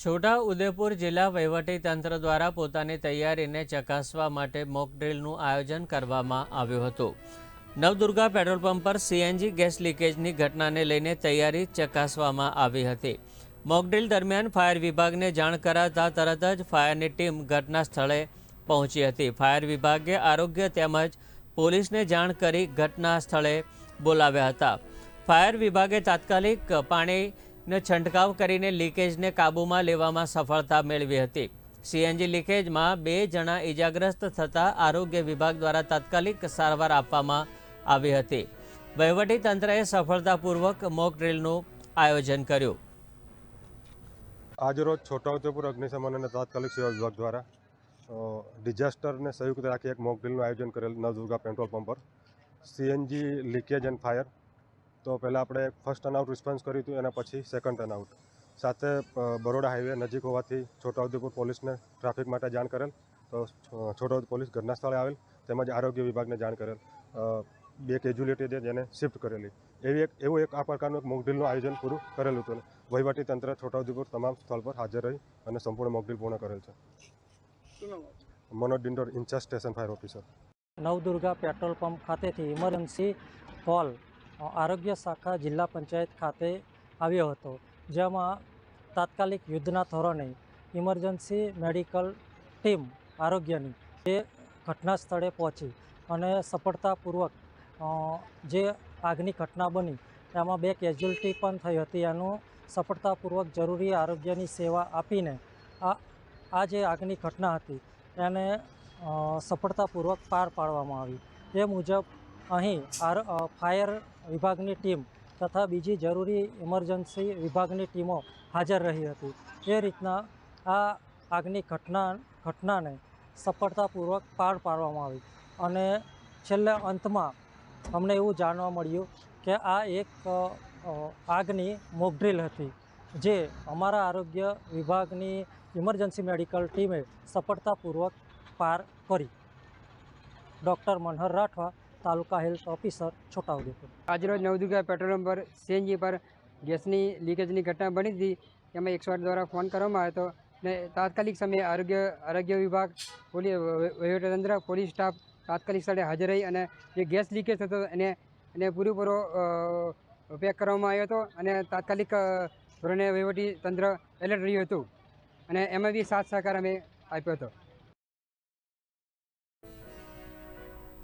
છોટા ઉદેપુર જિલ્લા વહીવટીતંત્ર દ્વારા પોતાની તૈયારીને ચકાસવા માટે મોક ડ્રીલનું આયોજન કરવામાં આવ્યું હતું। નવદુર્ગા પેટ્રોલ પંપ પર સીએનજી ગેસ લીકેજની ઘટનાને લઈને તૈયારી ચકાસવામાં આવી હતી। મોક ડ્રીલ દરમિયાન ફાયર વિભાગને જાણ કરાતા તરત જ ફાયરની ટીમ ઘટના સ્થળે પહોંચી હતી। ફાયર વિભાગે આરોગ્ય તેમજ પોલીસને જાણ કરી ઘટના સ્થળે બોલાવ્યા હતા। ફાયર વિભાગે તાત્કાલિક પાણીનો છંટકાવ કરીને લીકેજને કાબૂમાં લેવામાં સફળતા મેળવી હતી। સીએનજી લીકેજમાં 2 જણા ઇજાગ્રસ્ત થતાં આરોગ્ય વિભાગ દ્વારા તાત્કાલિક સારવાર આપવામાં આવી હતી। વહીવટીતંત્રએ સફળતાપૂર્વક મોક ડ્રીલનું આયોજન કર્યું। આજરોજ છોટાઉદેપુર અગ્નિશમન અને તાત્કાલિક સેવા વિભાગ દ્વારા ડિઝાસ્ટરને સંયુક્ત રાખી એક મોક ડ્રીલનું આયોજન કરેલ નવદુર્ગા પેટ્રોલ પંપ પર સીએનજી લીકેજ એન્ડ ફાયર। તો પહેલાં આપણે ફર્સ્ટ ટર્નઆઉટ રિસ્પોન્સ કર્યું હતું, એના પછી સેકન્ડ ટર્નઆઉટ સાથે બરોડા હાઈવે નજીક હોવાથી છોટાઉદેપુર પોલીસને ટ્રાફિક માટે જાણ કરેલ, તો છોટાઉદેપુર પોલીસ ઘટના સ્થળે આવેલ, તેમજ આરોગ્ય વિભાગને જાણ કરેલ। 2 કેજ્યુલિટી છે જેને શિફ્ટ કરેલી, એવું એક આ પ્રકારનું એક મોક ડ્રીલનું આયોજન પૂરું કરેલું હતું। વહીવટીતંત્ર છોટાઉદેપુર તમામ સ્થળ પર હાજર રહી અને સંપૂર્ણ મોક ડ્રીલ પૂર્ણ કરેલ છે। Manoj Dindor, incharge station fire officer. Navdurga petrol pump ખાતેથી ઇમરજન્સી કોલ આરોગ્ય શાખા જિલ્લા પંચાયત ખાતે આવ્યો હતો, જેમાં તાત્કાલિક યુદ્ધના ધોરણે ઇમરજન્સી મેડિકલ ટીમ આરોગ્યની જે ઘટના સ્થળે પહોંચી અને સફળતાપૂર્વક જે આગની ઘટના બની એમાં 2 કેઝ્યુઅલ્ટી પણ થઈ હતી, એનું સફળતાપૂર્વક જરૂરી આરોગ્યની સેવા આપીને આ જે આગની ઘટના હતી એને સફળતાપૂર્વક પાર પાડવામાં આવી। એ મુજબ અહીં ફાયર વિભાગની ટીમ તથા બીજી જરૂરી ઇમરજન્સી વિભાગની ટીમો હાજર રહી હતી। એ રીતના આ આગની ઘટનાને સફળતાપૂર્વક પાર પાડવામાં આવી અને છેલ્લે અંતમાં અમને એવું જાણવા મળ્યું કે આ એક આગની મોક ડ્રીલ હતી, જે અમારા આરોગ્ય વિભાગની ઇમરજન્સી મેડિકલ ટીમે સફળતાપૂર્વક પાર કરી। ડૉક્ટર મનહર રાઠવા, તાલુકા હેલ્થ ઓફિસર, છોટાઉદેપુર। આજરોજ નવદુર્ગા પેટ્રોલ પંપ પર સીએનજી પર ગેસની લીકેજની ઘટના બની હતી, એમાં 108 દ્વારા ફોન કરવામાં આવ્યો હતો ને તાત્કાલિક સમયે આરોગ્ય વિભાગ, વહીવટીતંત્ર, પોલીસ સ્ટાફ તાત્કાલિક સ્થળે હાજર રહી અને જે ગેસ લીકેજ થતો એને પૂરેપૂરો પેક કરવામાં આવ્યો હતો અને તાત્કાલિક ધોરણે વહીવટીતંત્ર એલર્ટ રહ્યું હતું અને એમાં બી સાથ સહકાર અમે આપ્યો હતો।